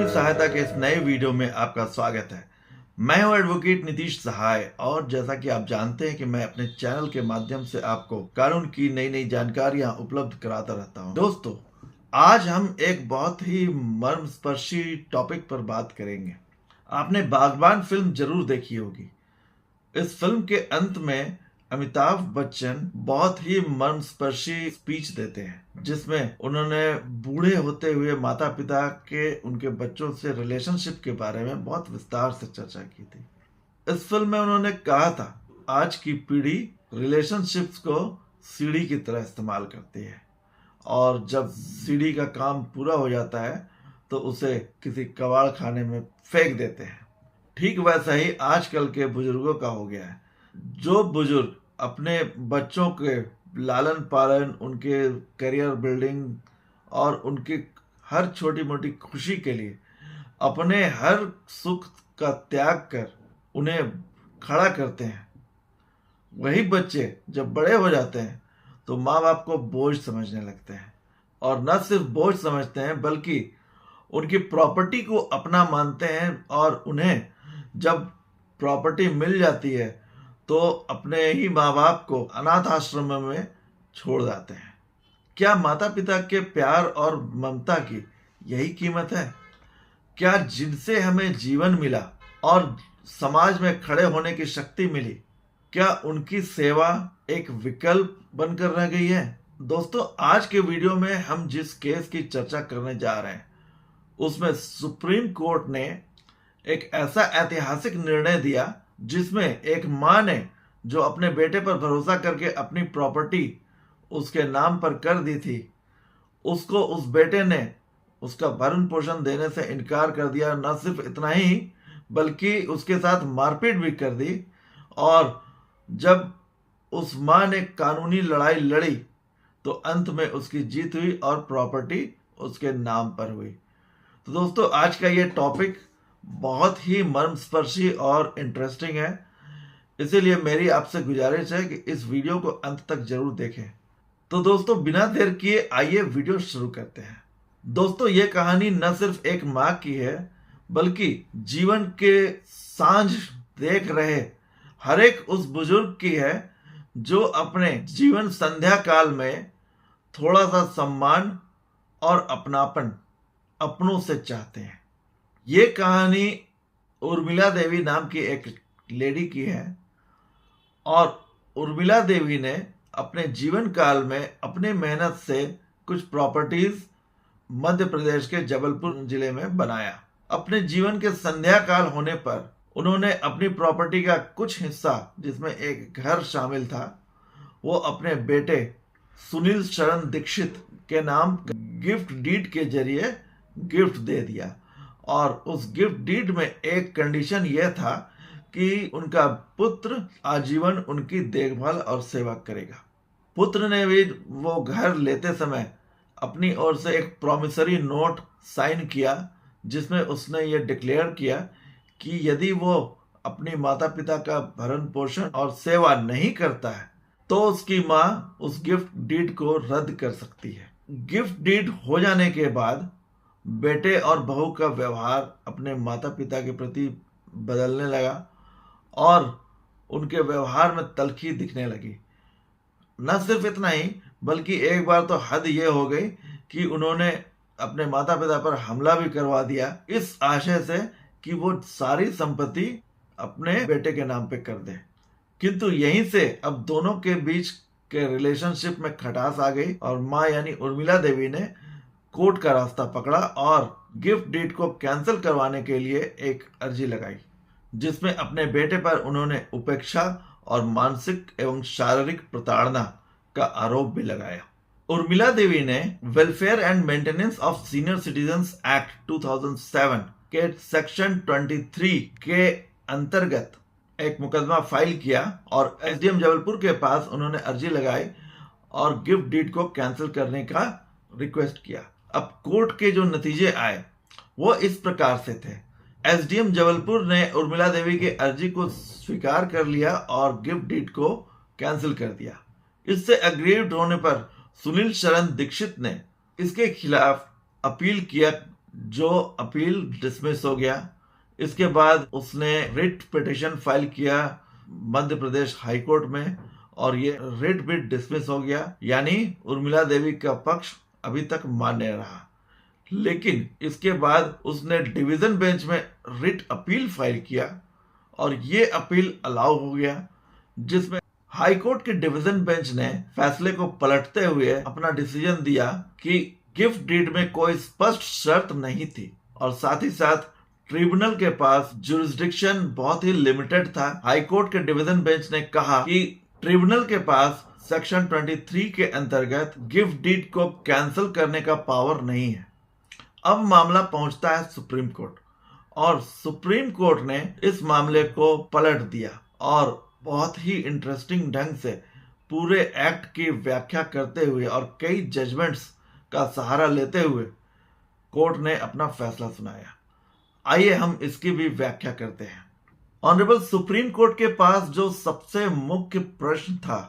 कानूनी सहायता के इस नए वीडियो में आपका स्वागत है। मैं हूं एडवोकेट नीतीश सहाय और जैसा कि आप जानते हैं कि मैं अपने चैनल के माध्यम से आपको कानून की नई नई जानकारियां उपलब्ध कराता रहता हूं। दोस्तों, आज हम एक बहुत ही मर्मस्पर्शी टॉपिक पर बात करेंगे। आपने बागबान फिल्म जरूर देखी होगी। इस फिल्म के अंत में अमिताभ बच्चन बहुत ही मर्मस्पर्शी स्पीच देते हैं, जिसमें उन्होंने बूढ़े होते हुए माता पिता के उनके बच्चों से रिलेशनशिप के बारे में बहुत विस्तार से चर्चा की थी। इस फिल्म में उन्होंने कहा था, आज की पीढ़ी रिलेशनशिप्स को सीढ़ी की तरह इस्तेमाल करती है और जब सीढ़ी का काम पूरा हो जाता है तो उसे किसी कबाड़ खाने में फेंक देते हैं। ठीक वैसा ही आजकल के बुजुर्गों का हो गया है। जो बुजुर्ग अपने बच्चों के लालन पालन, उनके करियर बिल्डिंग और उनकी हर छोटी मोटी खुशी के लिए अपने हर सुख का त्याग कर उन्हें खड़ा करते हैं, वही बच्चे जब बड़े हो जाते हैं तो माँ बाप को बोझ समझने लगते हैं। और न सिर्फ बोझ समझते हैं बल्कि उनकी प्रॉपर्टी को अपना मानते हैं और उन्हें जब प्रॉपर्टी मिल जाती है तो अपने ही माँ बाप को अनाथ आश्रम में छोड़ जाते हैं। क्या माता पिता के प्यार और ममता की यही कीमत है? क्या जिनसे हमें जीवन मिला और समाज में खड़े होने की शक्ति मिली, क्या उनकी सेवा एक विकल्प बनकर रह गई है? दोस्तों, आज के वीडियो में हम जिस केस की चर्चा करने जा रहे हैं उसमें सुप्रीम कोर्ट ने एक ऐसा ऐतिहासिक निर्णय दिया जिसमें एक माँ ने जो अपने बेटे पर भरोसा करके अपनी प्रॉपर्टी उसके नाम पर कर दी थी, उसको उस बेटे ने उसका भरण पोषण देने से इनकार कर दिया। न सिर्फ इतना ही बल्कि उसके साथ मारपीट भी कर दी। और जब उस माँ ने कानूनी लड़ाई लड़ी तो अंत में उसकी जीत हुई और प्रॉपर्टी उसके नाम पर हुई। तो दोस्तों, आज का ये टॉपिक बहुत ही मर्मस्पर्शी और इंटरेस्टिंग है, इसीलिए मेरी आपसे गुजारिश है कि इस वीडियो को अंत तक जरूर देखें। तो दोस्तों, बिना देर किए आइए वीडियो शुरू करते हैं। दोस्तों, ये कहानी न सिर्फ एक माँ की है बल्कि जीवन के सांझ देख रहे हर एक उस बुजुर्ग की है जो अपने जीवन संध्या काल में थोड़ा सा सम्मान और अपनापन अपनों से चाहते हैं। ये कहानी उर्मिला देवी नाम की एक लेडी की है और उर्मिला देवी ने अपने जीवन काल में अपने मेहनत से कुछ प्रॉपर्टीज मध्य प्रदेश के जबलपुर जिले में बनाया। अपने जीवन के संध्या काल होने पर उन्होंने अपनी प्रॉपर्टी का कुछ हिस्सा, जिसमें एक घर शामिल था, वो अपने बेटे सुनील शरण दीक्षित के नाम गिफ्ट डीड के जरिए गिफ्ट दे दिया। और उस गिफ्ट डीड में एक कंडीशन यह था कि उनका पुत्र आजीवन उनकी देखभाल और सेवा करेगा। पुत्र ने भी वो घर लेते समय अपनी ओर से एक प्रॉमिसरी नोट साइन किया जिसमें उसने ये डिक्लेयर किया कि यदि वो अपनी माता पिता का भरण पोषण और सेवा नहीं करता है तो उसकी माँ उस गिफ्ट डीड को रद्द कर सकती है। गिफ्ट डीड हो जाने के बाद बेटे और बहू का व्यवहार अपने माता पिता के प्रति बदलने लगा और उनके व्यवहार में तल्खी दिखने लगी। न सिर्फ इतना ही बल्कि एक बार तो हद ये हो गई कि उन्होंने अपने माता पिता पर हमला भी करवा दिया, इस आशय से कि वो सारी संपत्ति अपने बेटे के नाम पे कर दे। किंतु यहीं से अब दोनों के बीच के रिलेशनशिप में खटास आ गई और माँ यानी उर्मिला देवी ने कोर्ट का रास्ता पकड़ा और गिफ्ट डीड को कैंसिल करवाने के लिए एक अर्जी लगाई, जिसमें अपने बेटे पर उन्होंने उपेक्षा और मानसिक एवं शारीरिक प्रताड़ना का आरोप भी लगाया। उर्मिला देवी ने welfare and maintenance of senior citizens act 2007 के सेक्शन 23 के अंतर्गत एक मुकदमा फाइल किया और एसडीएम जबलपुर के पास उन्होंने अर्जी लगाई और गिफ्ट डीड को कैंसिल करने का रिक्वेस्ट किया। अब कोर्ट के जो नतीजे आए वो इस प्रकार से थे। एसडीएम जबलपुर ने उर्मिला देवी की अर्जी को स्वीकार कर लिया और गिफ्ट डीड को कैंसिल कर दिया। इससे अग्रीव्ड होने पर सुनील शरण दीक्षित ने इसके खिलाफ अपील किया जो अपील डिसमिस हो गया। इसके बाद उसने रिट पिटिशन फाइल किया मध्य प्रदेश हाई कोर्ट में और ये रिट भी डिसमिस हो गया, यानी उर्मिला देवी का पक्ष अभी तक मान्य रहा। लेकिन इसके बाद उसने डिवीजन बेंच में रिट अपील फाइल किया और ये अपील अलाउ हो गया, जिसमें हाई कोर्ट के डिवीजन बेंच ने फैसले को पलटते हुए अपना डिसीजन दिया कि गिफ्ट डीड में कोई स्पष्ट शर्त नहीं थी और साथ ही साथ ट्रिब्यूनल के पास जुरिस्डिक्शन बहुत ही लिमिटेड था। हाई कोर्ट के डिवीजन बेंच ने कहा कि ट्रिब्यूनल के पास सेक्शन 23 के अंतर्गत गिफ्ट डीड को कैंसिल करने का पावर नहीं है। अब मामला पहुंचता है सुप्रीम कोर्ट और सुप्रीम कोर्ट ने इस मामले को पलट दिया और बहुत ही इंटरेस्टिंग ढंग से पूरे एक्ट की व्याख्या करते हुए और कई जजमेंट्स का सहारा लेते हुए कोर्ट ने अपना फैसला सुनाया। आइए हम इसकी भी व्याख्या करते हैं। ऑनरेबल सुप्रीम कोर्ट के पास जो सबसे मुख्य प्रश्न था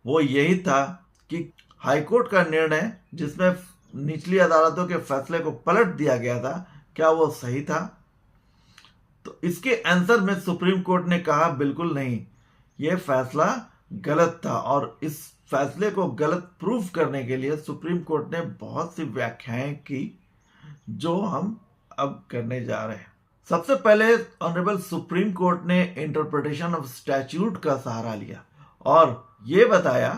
वो यही था कि हाई कोर्ट का निर्णय जिसमें निचली अदालतों के फैसले को पलट दिया गया था, क्या वो सही था? तो इसके आंसर में सुप्रीम कोर्ट ने कहा बिल्कुल नहीं, यह फैसला गलत था और इस फैसले को गलत प्रूफ करने के लिए सुप्रीम कोर्ट ने बहुत सी व्याख्याएं की जो हम अब करने जा रहे हैं। सबसे पहले ऑनरेबल सुप्रीम कोर्ट ने इंटरप्रिटेशन ऑफ स्टैट्यूट का सहारा लिया और यह बताया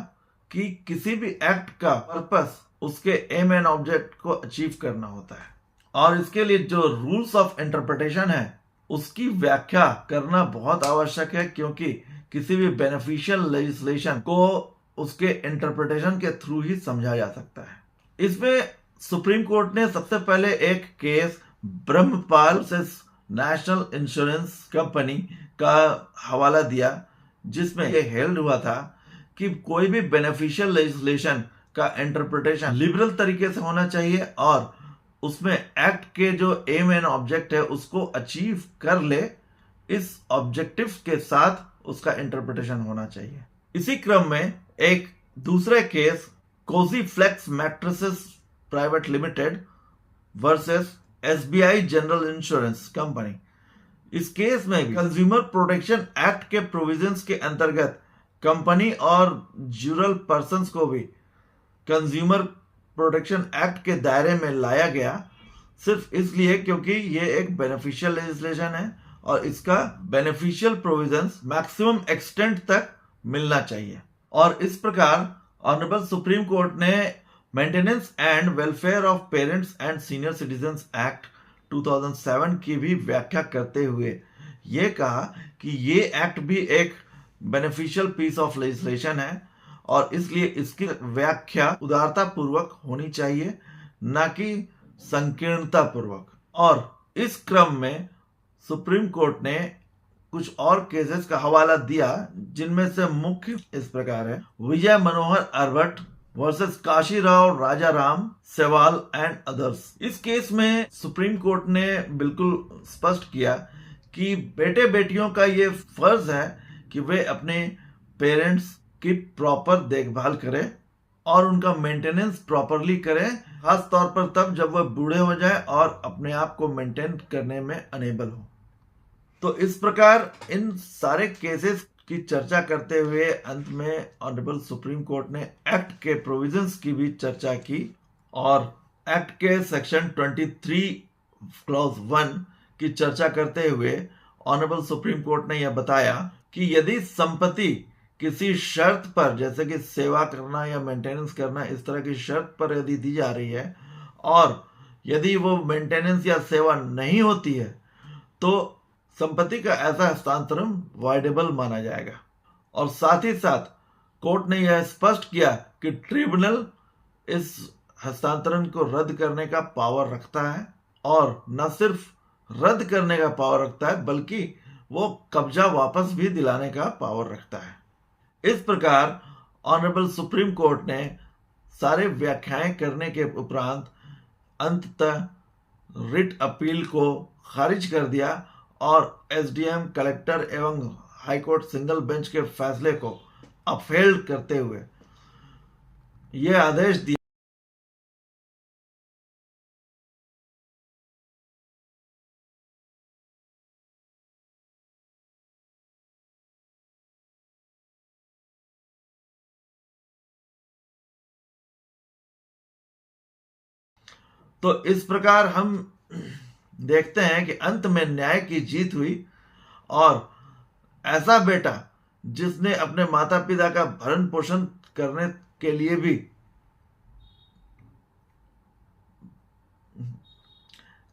कि किसी भी एक्ट का पर्पस उसके एम एंड ऑब्जेक्ट को अचीव करना होता है और इसके लिए जो रूल्स ऑफ इंटरप्रिटेशन है उसकी व्याख्या करना बहुत आवश्यक है, क्योंकि किसी भी बेनिफिशियल लेजिस्लेशन को उसके इंटरप्रिटेशन के थ्रू ही समझा जा सकता है। इसमें सुप्रीम कोर्ट ने सबसे पहले एक केस ब्रह्मपाल से नेशनल इंश्योरेंस कंपनी का हवाला दिया, जिसमें यह हेल्ड हुआ था कि कोई भी बेनिफिशियल लेजिस्लेशन का इंटरप्रिटेशन लिबरल तरीके से होना चाहिए और उसमें एक्ट के जो एम एंड ऑब्जेक्ट है उसको अचीव कर ले, इस ऑब्जेक्टिव के साथ उसका इंटरप्रिटेशन होना चाहिए। इसी क्रम में एक दूसरे case Cozy Flex Mattresses Private Limited versus SBI General Insurance Company, इस केस में भी कंज्यूमर प्रोटेक्शन एक्ट के प्रोविजंस के अंतर्गत कंपनी और ज्यूरल पर्संस को भी कंज्यूमर प्रोटेक्शन एक्ट के दायरे में लाया गया, सिर्फ इसलिए क्योंकि ये एक बेनिफिशियल लेजिस्लेशन है और इसका बेनिफिशियल प्रोविजंस मैक्सिमम एक्सटेंट तक मिलना चाहिए। और इस प्रकार ऑनरेबल सुप्रीम कोर्ट ने maintenance and welfare of parents and senior citizens act 2007 की भी व्याख्या करते हुए ये कहा कि ये एक्ट भी एक बेनिफिशियल पीस ऑफ लेजिस्लेशन है और इसलिए इसकी व्याख्या उदारता पूर्वक होनी चाहिए, न कि संकीर्णता पूर्वक। और इस क्रम में सुप्रीम कोर्ट ने कुछ और केसेस का हवाला दिया, जिनमें से मुख्य इस प्रकार है। Vijay Manohar Arbhat versus Kashirao Rajaram Sawal and others. इस केस में सुप्रीम कोर्ट ने बिल्कुल स्पष्ट किया कि बेटे बेटियों का ये फर्ज है कि वे अपने पेरेंट्स की प्रॉपर देखभाल करें और उनका मेंटेनेंस प्रॉपरली करें, खास तौर पर तब जब वह बूढ़े हो जाए और अपने आप को मेंटेन करने में अनेबल हो। तो इस प्रकार इन सारे केसेस की चर्चा करते हुए अंत में ऑनरेबल सुप्रीम कोर्ट ने एक्ट के प्रोविजंस की भी चर्चा की और एक्ट के सेक्शन 23 क्लॉज 1 की चर्चा करते हुए ऑनरेबल सुप्रीम कोर्ट ने यह बताया कि यदि संपत्ति किसी शर्त पर, जैसे कि सेवा करना या मेंटेनेंस करना, इस तरह की शर्त पर यदि दी जा रही है और यदि वो मेंटेनेंस या सेवा नहीं होती है तो संपत्ति का ऐसा हस्तांतरण वाइडेबल माना जाएगा। और साथ ही साथ कोर्ट ने यह स्पष्ट किया कि ट्रिब्यूनल इस हस्तांतरण को रद्द करने का पावर रखता है और न सिर्फ रद्द करने का पावर रखता है बल्कि वो कब्जा वापस भी दिलाने का पावर रखता है। इस प्रकार ऑनरेबल सुप्रीम कोर्ट ने सारे व्याख्याएं करने के उपरांत अंततः रिट अपील को खारिज कर दिया और एसडीएम, कलेक्टर एवं हाईकोर्ट सिंगल बेंच के फैसले को अपहेल्ड करते हुए यह आदेश दिया तो इस प्रकार हम देखते हैं कि अंत में न्याय की जीत हुई और ऐसा बेटा जिसने अपने माता पिता का भरण पोषण करने के लिए भी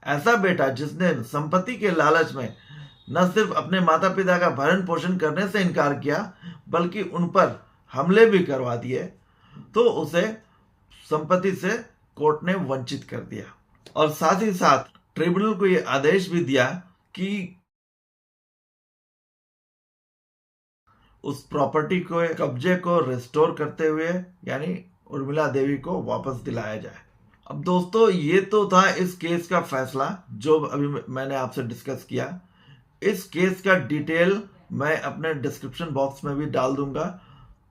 ऐसा बेटा जिसने संपत्ति के लालच में न सिर्फ अपने माता पिता का भरण पोषण करने से इनकार किया बल्कि उन पर हमले भी करवा दिए, तो उसे संपत्ति से कोर्ट ने वंचित कर दिया। और साथ ही साथ ट्रिब्यूनल को यह आदेश भी दिया कि उस प्रॉपर्टी को कब्जे को रिस्टोर करते हुए यानी उर्मिला देवी को वापस दिलाया जाए। अब दोस्तों, ये तो था इस केस का फैसला जो अभी मैंने आपसे डिस्कस किया। इस केस का डिटेल मैं अपने डिस्क्रिप्शन बॉक्स में भी डाल दूंगा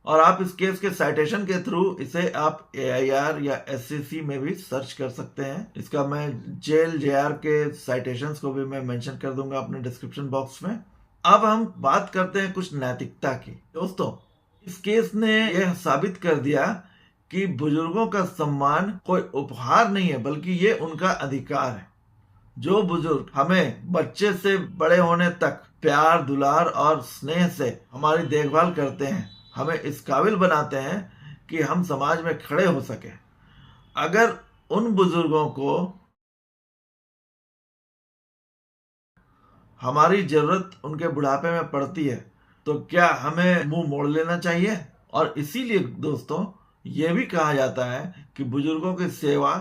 और आप इस केस के साइटेशन के थ्रू इसे आप AIR या SCC में भी सर्च कर सकते हैं। इसका मैं जेल JR के साइटेशंस को भी मैं मेंशन कर दूंगा अपने डिस्क्रिप्शन बॉक्स में। अब हम बात करते हैं कुछ नैतिकता की। दोस्तों, इस केस ने यह साबित कर दिया कि बुजुर्गों का सम्मान कोई उपहार नहीं है बल्कि ये उनका अधिकार है। जो बुजुर्ग हमें बच्चे से बड़े होने तक प्यार, दुलार और स्नेह से हमारी देखभाल करते हैं, हमें इस काबिल बनाते हैं कि हम समाज में खड़े हो सके। अगर उन बुजुर्गों को हमारी जरूरत उनके बुढ़ापे में पड़ती है तो क्या हमें मुंह मोड़ लेना चाहिए? और इसीलिए दोस्तों, यह भी कहा जाता है कि बुजुर्गों की सेवा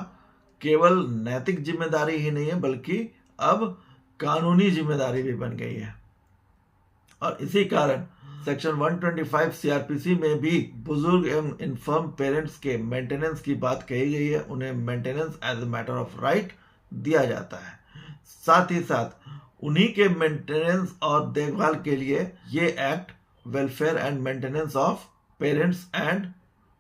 केवल नैतिक जिम्मेदारी ही नहीं है बल्कि अब कानूनी जिम्मेदारी भी बन गई है। और इसी कारण सेक्शन 125 CRPC में भी बुजुर्ग एवं इन्फर्म पेरेंट्स के मेंटेनेंस की बात कही गई है। उन्हें maintenance as a matter of right दिया जाता है। साथ ही साथ उन्हीं के मेंटेनेंस और देखभाल के लिए ये act welfare and maintenance of parents and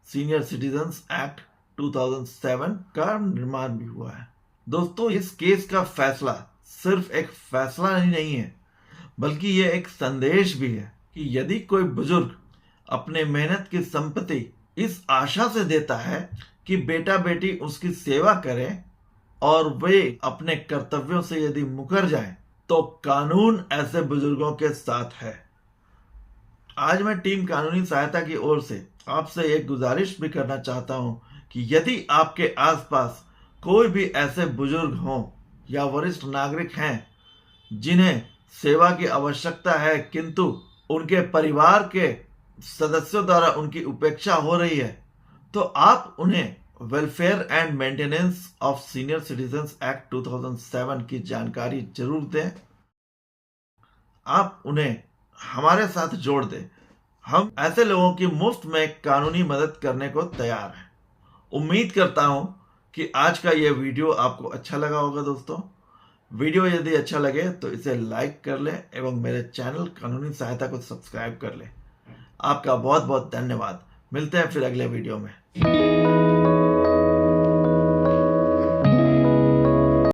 senior citizens act 2007 का निर्माण भी हुआ है। दोस्तों, इस केस का फैसला सिर्फ एक फैसला ही नहीं है बल्कि यह एक संदेश भी है कि यदि कोई बुजुर्ग अपने मेहनत की संपत्ति इस आशा से देता है कि बेटा बेटी उसकी सेवा करें और वे अपने कर्तव्यों से यदि मुकर जाएं, तो कानून ऐसे बुजुर्गों के साथ है। आज मैं टीम कानूनी सहायता की ओर से आपसे एक गुजारिश भी करना चाहता हूं कि यदि आपके आसपास कोई भी ऐसे बुजुर्ग हों या वरिष्ठ नागरिक हैं जिन्हें सेवा की आवश्यकता है किंतु उनके परिवार के सदस्यों द्वारा उनकी उपेक्षा हो रही है, तो आप उन्हें welfare and maintenance of senior citizens act 2007 की जानकारी जरूर दें। आप उन्हें हमारे साथ जोड़ दें। हम ऐसे लोगों की मुफ्त में कानूनी मदद करने को तैयार हैं। उम्मीद करता हूं कि आज का यह वीडियो आपको अच्छा लगा होगा। दोस्तों, वीडियो यदि अच्छा लगे तो इसे लाइक कर लें एवं मेरे चैनल कानूनी सहायता को सब्सक्राइब कर लें। आपका बहुत बहुत धन्यवाद। मिलते हैं फिर अगले वीडियो में।